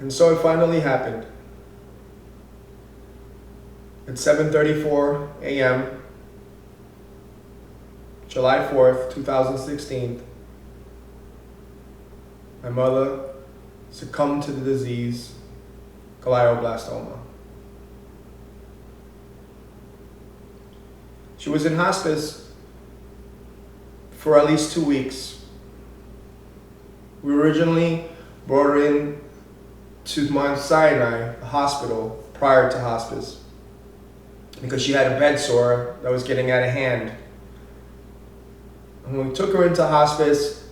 And so it finally happened. At 7:34 a.m., July 4th, 2016, my mother succumbed to the disease, glioblastoma. She was in hospice for at least 2 weeks. We originally brought her in to Mount Sinai, the hospital, prior to hospice, because she had a bed sore that was getting out of hand. And when we took her into hospice,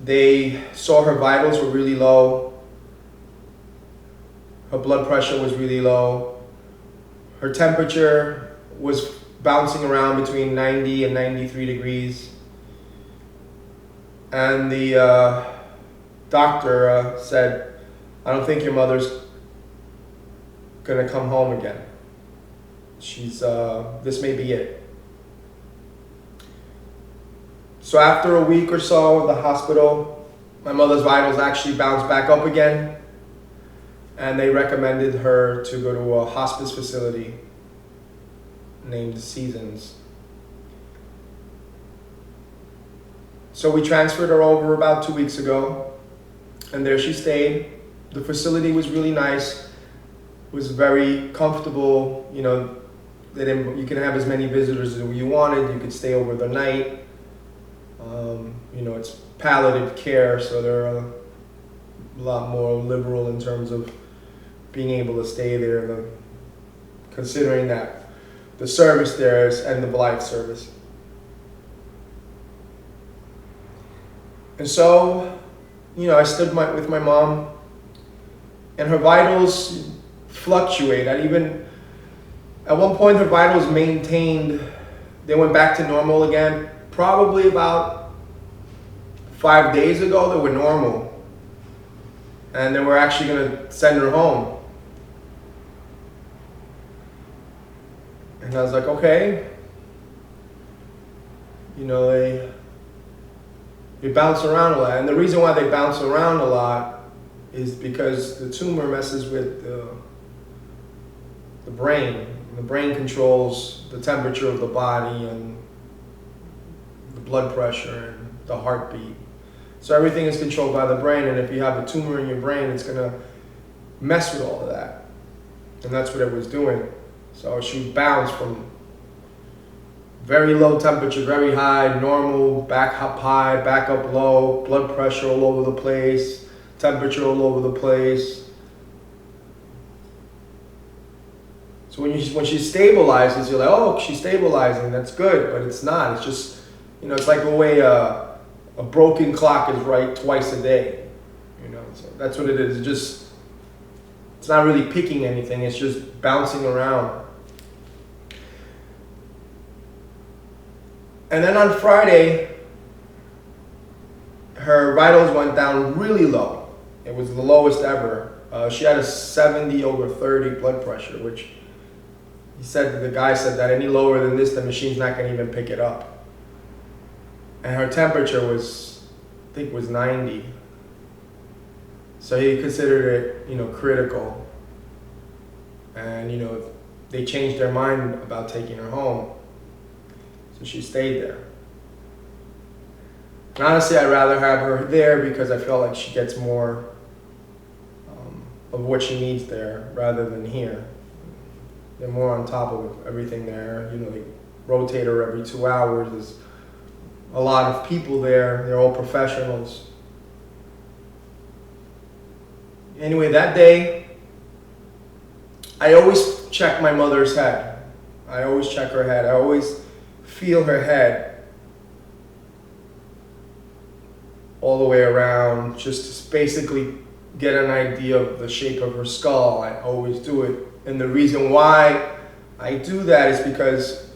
they saw her vitals were really low, her blood pressure was really low, her temperature was bouncing around between 90 and 93 degrees. And the doctor said, "I don't think your mother's gonna come home again. This may be it." So after a week or so at the hospital, my mother's vitals actually bounced back up again, and they recommended her to go to a hospice facility named Seasons. So we transferred her over about 2 weeks ago, and there she stayed. The facility was really nice, was very comfortable. You know, you can have as many visitors as you wanted. You could stay over the night. It's palliative care, so they're a lot more liberal in terms of being able to stay there, considering that the service there is end of life service. And so, I stood with my mom, and her vitals fluctuate. At one point, her vitals maintained, they went back to normal again. Probably about 5 days ago, they were normal. And they were actually going to send her home. And I was like, okay. They bounce around a lot. And the reason why they bounce around a lot is because the tumor messes with the brain. The brain controls the temperature of the body and the blood pressure and the heartbeat. So everything is controlled by the brain, and if you have a tumor in your brain, it's going to mess with all of that. And that's what it was doing. So she bounced from very low temperature, very high, normal, back up high, back up low, blood pressure all over the place, temperature all over the place. So when she stabilizes, you're like, oh, she's stabilizing, that's good, but it's not. It's just, it's like the way a broken clock is right twice a day. So that's what it is. It's not really picking anything, it's just bouncing around. And then on Friday, her vitals went down really low. It was the lowest ever. She had a 70/30 blood pressure, which the guy said that any lower than this, the machine's not going to even pick it up. And her temperature was 90. So he considered it, critical. And, they changed their mind about taking her home. So she stayed there. And honestly, I'd rather have her there because I feel like she gets more of what she needs there rather than here. They're more on top of everything there. They rotate her every 2 hours. There's a lot of people there. They're all professionals. Anyway, that day, I always check my mother's head. I always check her head. I always feel her head all the way around, just to basically get an idea of the shape of her skull. I always do it. And the reason why I do that is because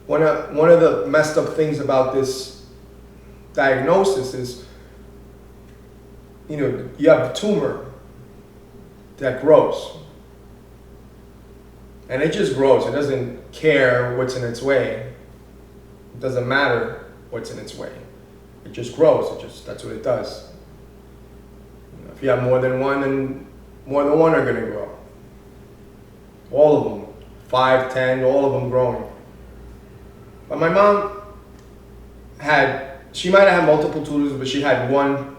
one of the messed up things about this diagnosis is, you have a tumor that grows. And it just grows. It doesn't care what's in its way. It doesn't matter what's in its way. It just grows. That's what it does. If you have more than one, then more than one are going to grow. All of them. 5, 10, all of them growing. But my mom she might have had multiple tumors, but she had one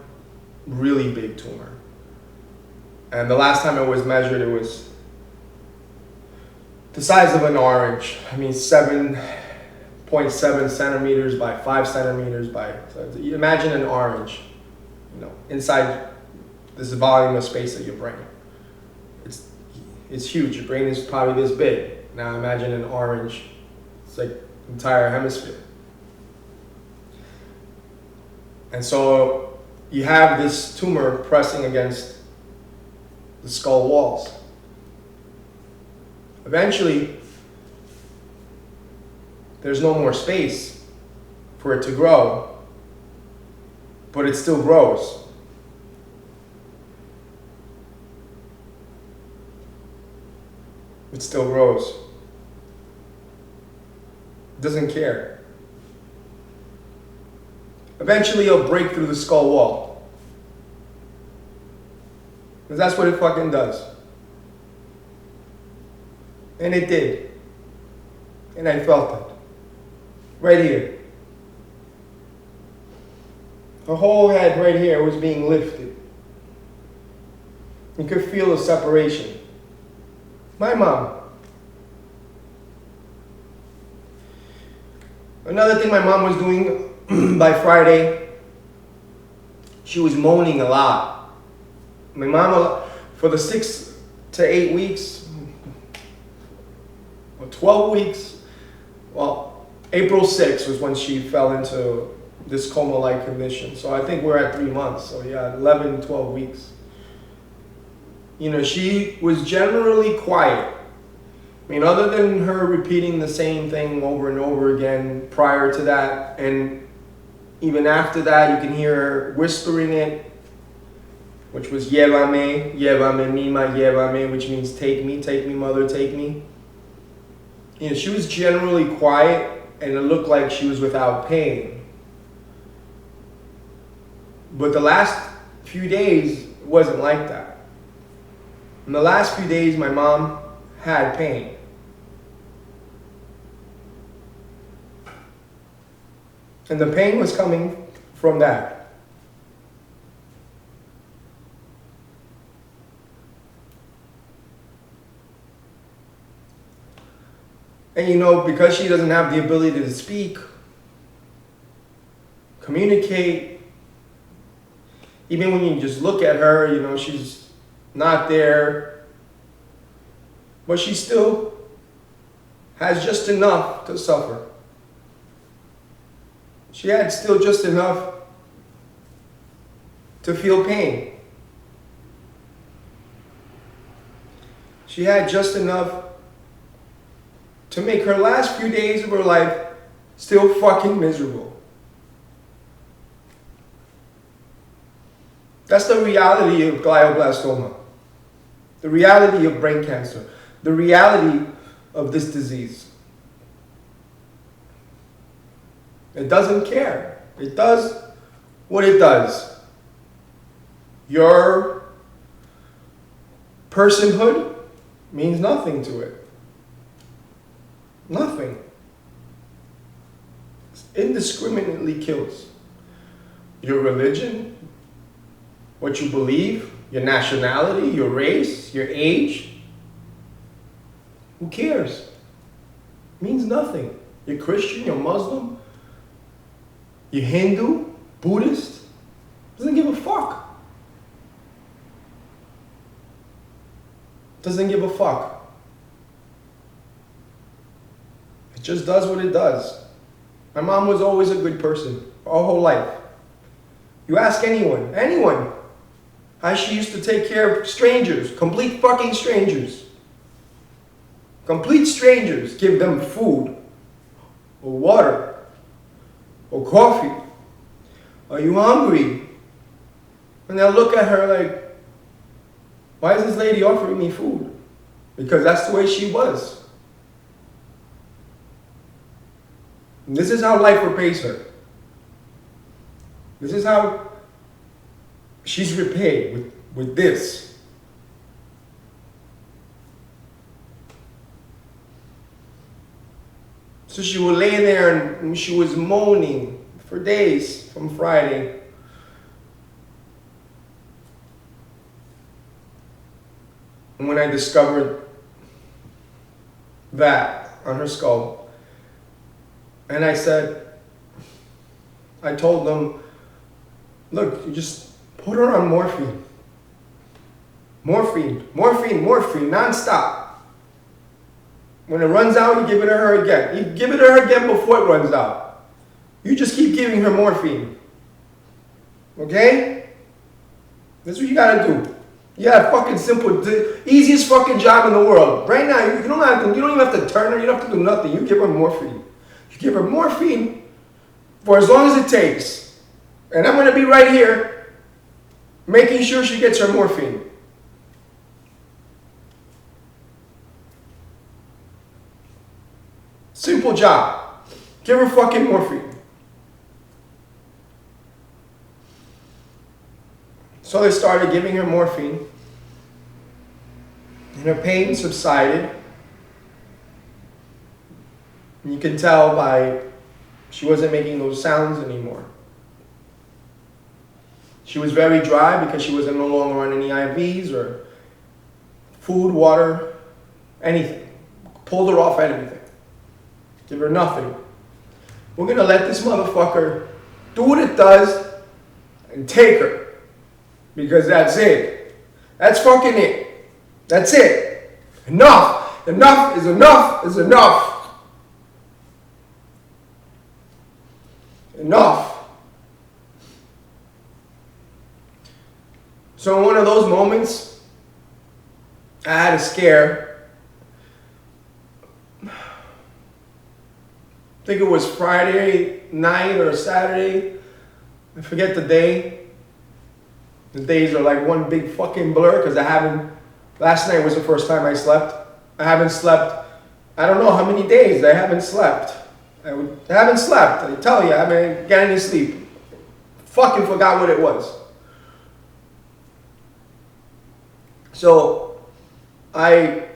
really big tumor. And the last time it was measured, it was the size of an orange. I mean, 7.7 centimeters by 5 centimeters by, so you imagine an orange, inside this volume of space of your brain. It's huge. Your brain is probably this big. Now imagine an orange. It's like the entire hemisphere. And so you have this tumor pressing against the skull walls. Eventually, there's no more space for it to grow, but it still grows. It still grows. It doesn't care. Eventually, it'll break through the skull wall. Because that's what it fucking does. And it did. And I felt it. Right here. Her whole head right here was being lifted. You could feel the separation. My mom. Another thing my mom was doing by Friday, she was moaning a lot. My mom, for the 6 to 8 weeks, or 12 weeks, well, April 6th was when she fell into this coma-like condition. So I think we're at 3 months. So yeah, 11, 12 weeks. She was generally quiet. I mean, other than her repeating the same thing over and over again prior to that, and even after that, you can hear her whispering it, which was llévame, llévame, mima, llévame, which means take me, mother, take me. She was generally quiet, and it looked like she was without pain. But the last few days, it wasn't like that. In the last few days, my mom had pain. And the pain was coming from that. And because she doesn't have the ability to speak, communicate, even when you just look at her, she's not there, but she still has just enough to suffer. She had still just enough to feel pain. She had just enough to make her last few days of her life still fucking miserable. That's the reality of glioblastoma. The reality of brain cancer. The reality of this disease. It doesn't care. It does what it does. Your personhood means nothing to it. Nothing. It indiscriminately kills. Your religion, what you believe, your nationality, your race, your age. Who cares? It means nothing. You're Christian, you're Muslim, you're Hindu, Buddhist. Doesn't give a fuck. Doesn't give a fuck. It just does what it does. My mom was always a good person, her whole life. You ask anyone, how she used to take care of strangers, complete fucking strangers. Complete strangers, give them food, or water, or coffee. Are you hungry? And they'll look at her like, why is this lady offering me food? Because that's the way she was. And this is how life repays her. This is how she's repaid with this. So she would lay there and she was moaning for days from Friday. And when I discovered that on her skull, and I told them, look, you just put her on morphine. Morphine, nonstop. When it runs out, you give it to her again. You give it to her again before it runs out. You just keep giving her morphine. Okay? That's what you gotta do. Yeah, fucking simple. The easiest fucking job in the world. Right now, you don't even have to turn her, you don't have to do nothing. You give her morphine. You give her morphine for as long as it takes. And I'm gonna be right here making sure she gets her morphine. Simple job. Give her fucking morphine. So they started giving her morphine, and her pain subsided. You can tell by she wasn't making those sounds anymore. She was very dry because she wasn't no longer on any IVs or food, water, anything. Pulled her off anything. Give her nothing. We're gonna let this motherfucker do what it does and take her. Because that's it. That's fucking it. That's it. Enough. Enough is enough is enough. Enough. So in one of those moments, I had a scare. I think it was Friday night or Saturday. I forget the day. The days are like one big fucking blur because last night was the first time I slept. I haven't slept, I don't know how many days I haven't slept. I haven't slept, I tell you, I haven't got any sleep. Fucking forgot what it was. So I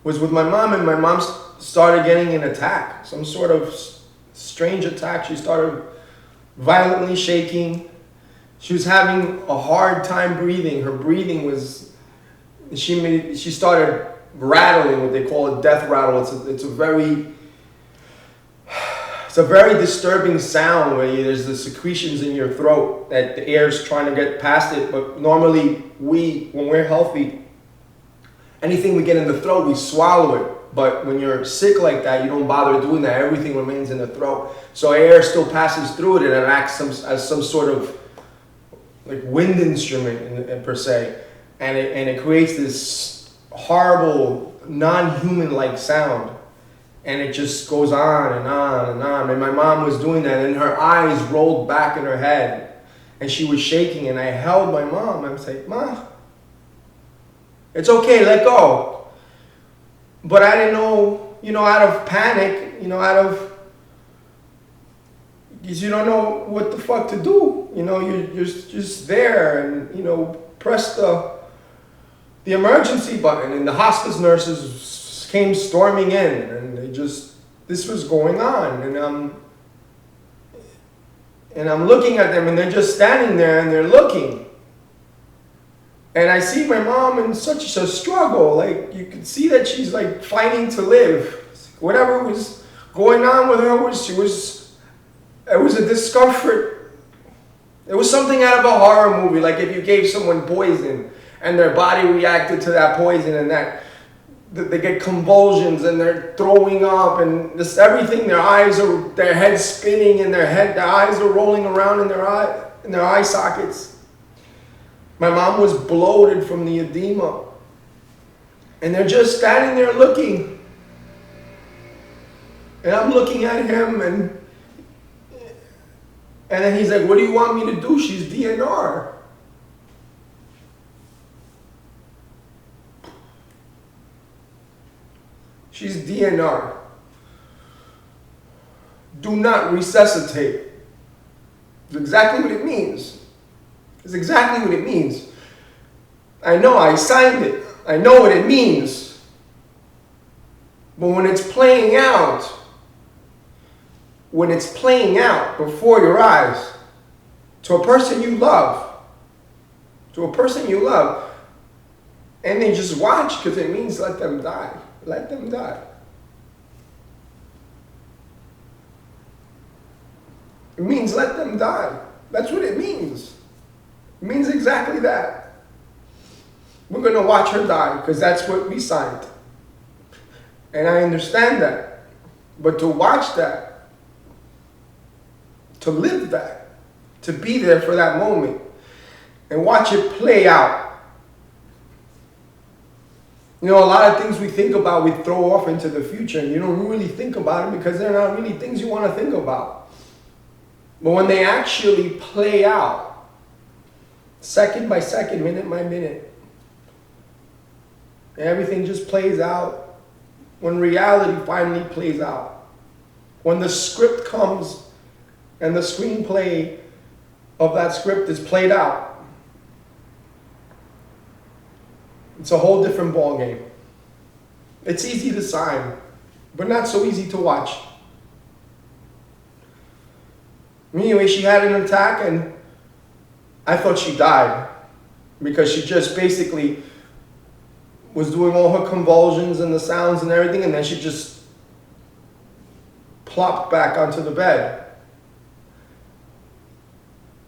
was with my mom and my mom started getting an attack, some sort of strange attack. She started violently shaking. She was having a hard time breathing. Her breathing was, she started rattling, what they call a death rattle. It's a very disturbing sound where there's the secretions in your throat that the air's trying to get past it. But normally when we're healthy, anything we get in the throat, we swallow it. But when you're sick like that, you don't bother doing that. Everything remains in the throat. So air still passes through it and it acts as some sort of like wind instrument per se, and it creates this horrible non-human-like sound, and it just goes on and on and on. And my mom was doing that, and her eyes rolled back in her head, and she was shaking. And I held my mom. I was like, "Ma, it's okay, let go." But I didn't know, out of panic, because you don't know what the fuck to do. You're just there and, press the emergency button, and the hospice nurses came storming in, and this was going on. And I'm looking at them, and they're just standing there, and they're looking. And I see my mom in such a struggle. Like, you could see that she's like fighting to live. Whatever was going on with her it was a discomfort. It was something out of a horror movie, like if you gave someone poison and their body reacted to that poison and they get convulsions and they're throwing up and just everything, their head's spinning and their eyes are rolling around in their eye sockets. My mom was bloated from the edema. And they're just standing there looking. And I'm looking at him and then he's like, "What do you want me to do? She's DNR." She's DNR. Do not resuscitate. It's exactly what it means. It's exactly what it means. I know, I signed it. I know what it means. But when it's playing out before your eyes, to a person you love, and then just watch, because it means let them die. Let them die. It means let them die. That's what it means. It means exactly that. We're going to watch her die because that's what we signed. And I understand that. But to watch that, to live that, to be there for that moment and watch it play out. You know, a lot of things we think about, we throw off into the future, and you don't really think about them because they're not really things you want to think about. But when they actually play out, second by second, minute by minute, and everything just plays out, when reality finally plays out, when the script comes and the screenplay of that script is played out, it's a whole different ballgame. It's easy to sign, but not so easy to watch. Anyway, she had an attack and I thought she died because she just basically was doing all her convulsions and the sounds and everything, and then she just plopped back onto the bed.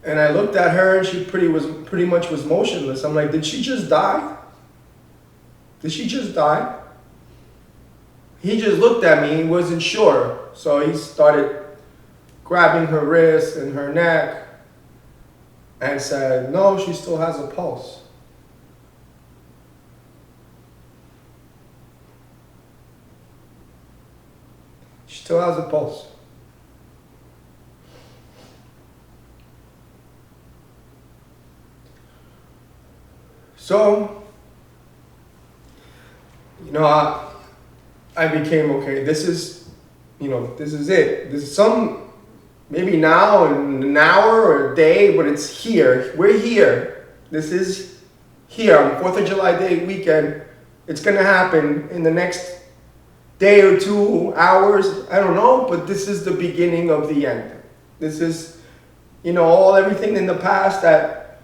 And I looked at her and she pretty much was motionless. I'm like, did she just die? Did she just die? He just looked at me, he wasn't sure. So he started grabbing her wrist and her neck and said, no, she still has a pulse. She still has a pulse. So, you know, I became, okay, this is it. This is maybe now in an hour or a day, but it's here. We're here. This is here on 4th of July Day weekend. It's going to happen in the next day or 2 hours. I don't know, but this is the beginning of the end. This is, everything in the past that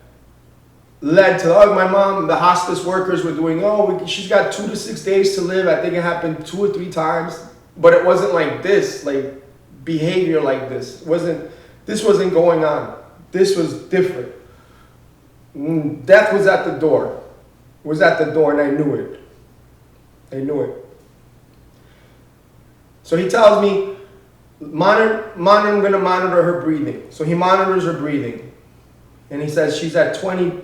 led to, my mom, the hospice workers were doing, she's got 2 to 6 days to live. I think it happened 2 or 3 times, but it wasn't like this, like behavior like this. This wasn't going on. This was different. Death was at the door. It was at the door, and I knew it. So he tells me, I'm going to monitor her breathing. So he monitors her breathing, and he says she's at 20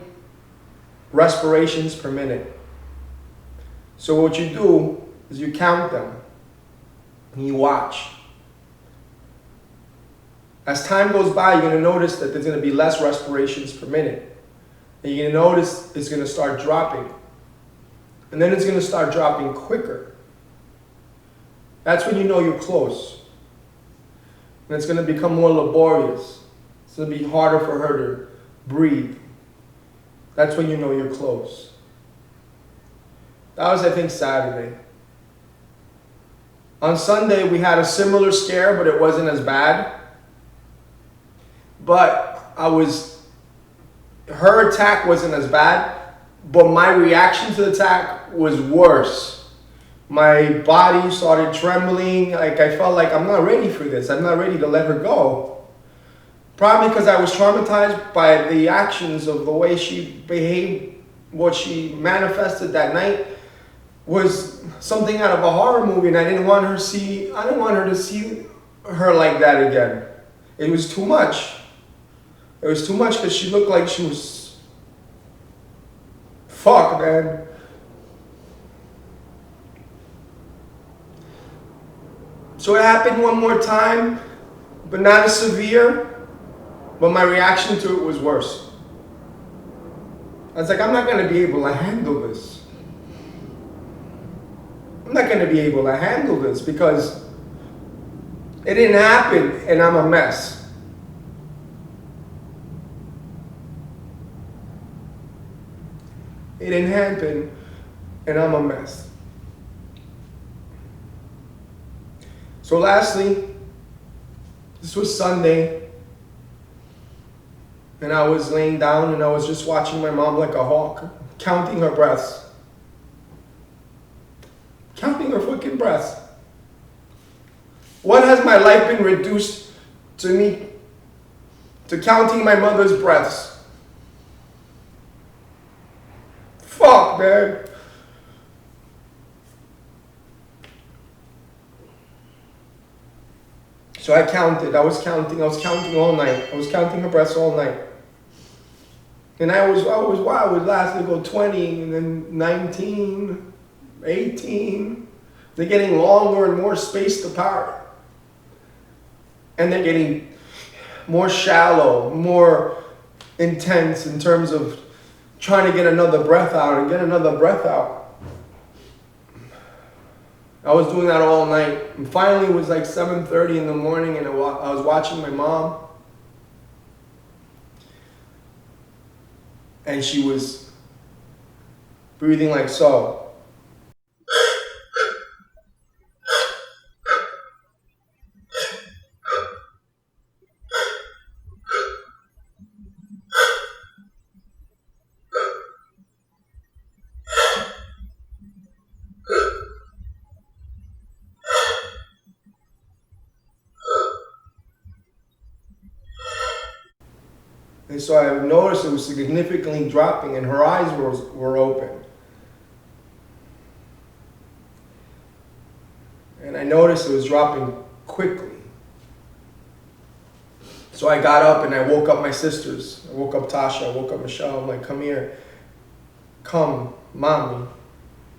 respirations per minute. So what you do is you count them and you watch. As time goes by, you're going to notice that there's going to be less respirations per minute. And you're going to notice it's going to start dropping. And then it's going to start dropping quicker. That's when you know you're close. And it's going to become more laborious. It's going to be harder for her to breathe. That's when you know you're close. That was, I think, Saturday. On Sunday, we had a similar scare, but it wasn't as bad. But her attack wasn't as bad, but my reaction to the attack was worse. My body started trembling. Like I felt like I'm not ready for this. I'm not ready to let her go. Probably because I was traumatized by the actions of the way she behaved, what she manifested that night was something out of a horror movie, and I didn't want her to see her like that again. It was too much. It was too much because she looked like she was fuck, man. So it happened one more time, but not as severe. But my reaction to it was worse. I was like, I'm not going to be able to handle this. I'm not going to be able to handle this because it didn't happen and I'm a mess. It didn't happen, and I'm a mess. So lastly, this was Sunday, and I was laying down and I was just watching my mom like a hawk, counting her breaths. Counting her fucking breaths. What has my life been reduced to me? To counting my mother's breaths. Fuck, man. So I counted. I was counting all night. I was counting her breaths all night. And I was wow, it would last, go 20, and then 19, 18. They're getting longer and more spaced apart. And they're getting more shallow, more intense in terms of trying to get another breath out and get another breath out. I was doing that all night. And finally it was like 7:30 in the morning and I was watching my mom. And she was breathing like so. And so I noticed it was significantly dropping and her eyes were open. And I noticed it was dropping quickly. So I got up and I woke up my sisters. I woke up Tasha, I woke up Michelle. I'm like, come here. Come, mommy.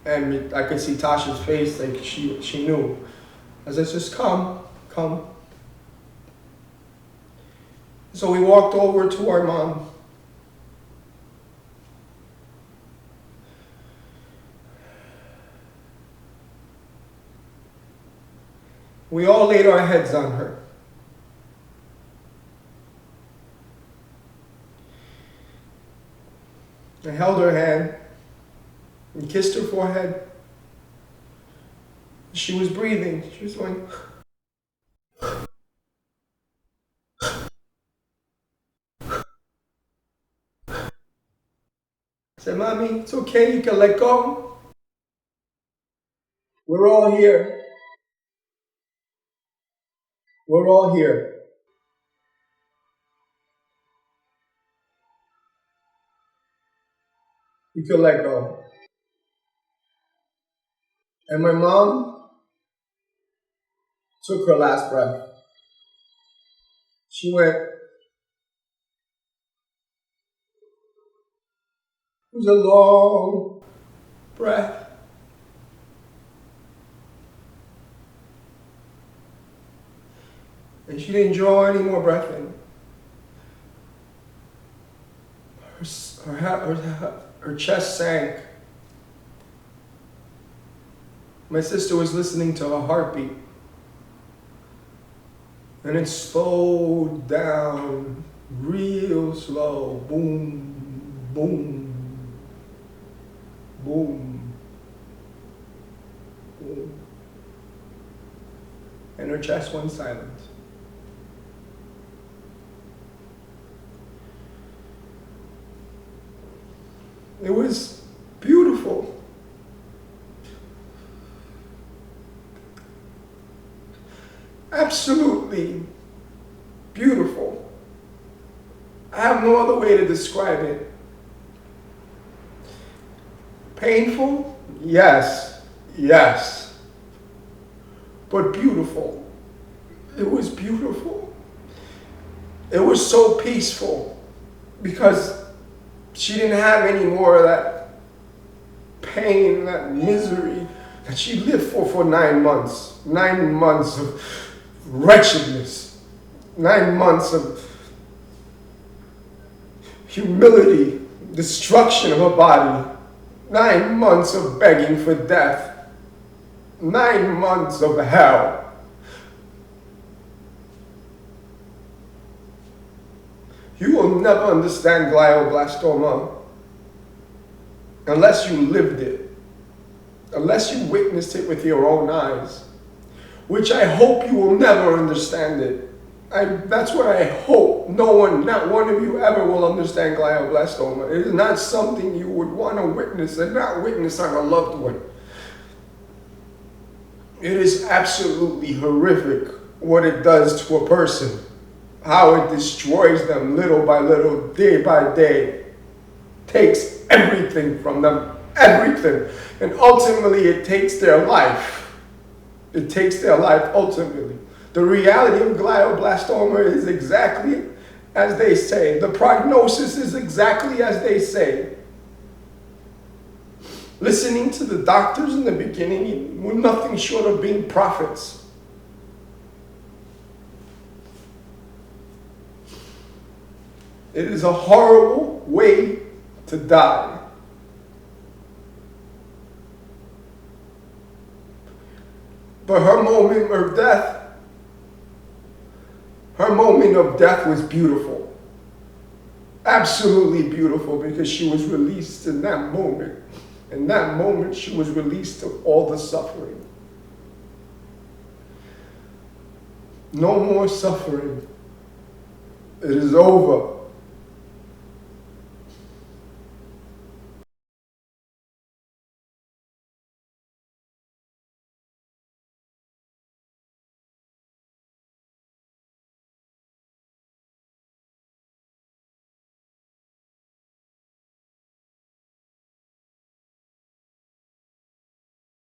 And I could see Tasha's face, like she knew. I said, just come. So we walked over to our mom. We all laid our heads on her. I held her hand and kissed her forehead. She was breathing. She was going. I said, Mommy, it's okay, you can let go. We're all here. We're all here. You can let go. And my mom took her last breath. She went, it was a long breath. And she didn't draw any more breath in. Her chest sank. My sister was listening to her heartbeat. And it slowed down real slow. Boom, boom, boom, boom. And her chest went silent. It was beautiful. Absolutely beautiful. I have no other way to describe it. Painful? Yes. But beautiful. It was beautiful. It was so peaceful because she didn't have any more of that pain, that misery that she lived for 9 months. 9 months of wretchedness. 9 months of humility, destruction of her body. 9 months of begging for death. 9 months of hell. You will never understand glioblastoma unless you lived it, unless you witnessed it with your own eyes, which I hope you will never understand it. That's what I hope. No one, not one of you ever will understand glioblastoma. It is not something you would want to witness and not witness on a loved one. It is absolutely horrific what it does to a person, how it destroys them little by little, day by day, takes everything from them, everything, and ultimately it takes their life. It takes their life ultimately. The reality of glioblastoma is exactly as they say. The prognosis is exactly as they say. Listening to the doctors in the beginning were nothing short of being prophets. It is a horrible way to die. But her moment of death was beautiful. Absolutely beautiful, because she was released in that moment. In that moment, she was released of all the suffering. No more suffering. It is over.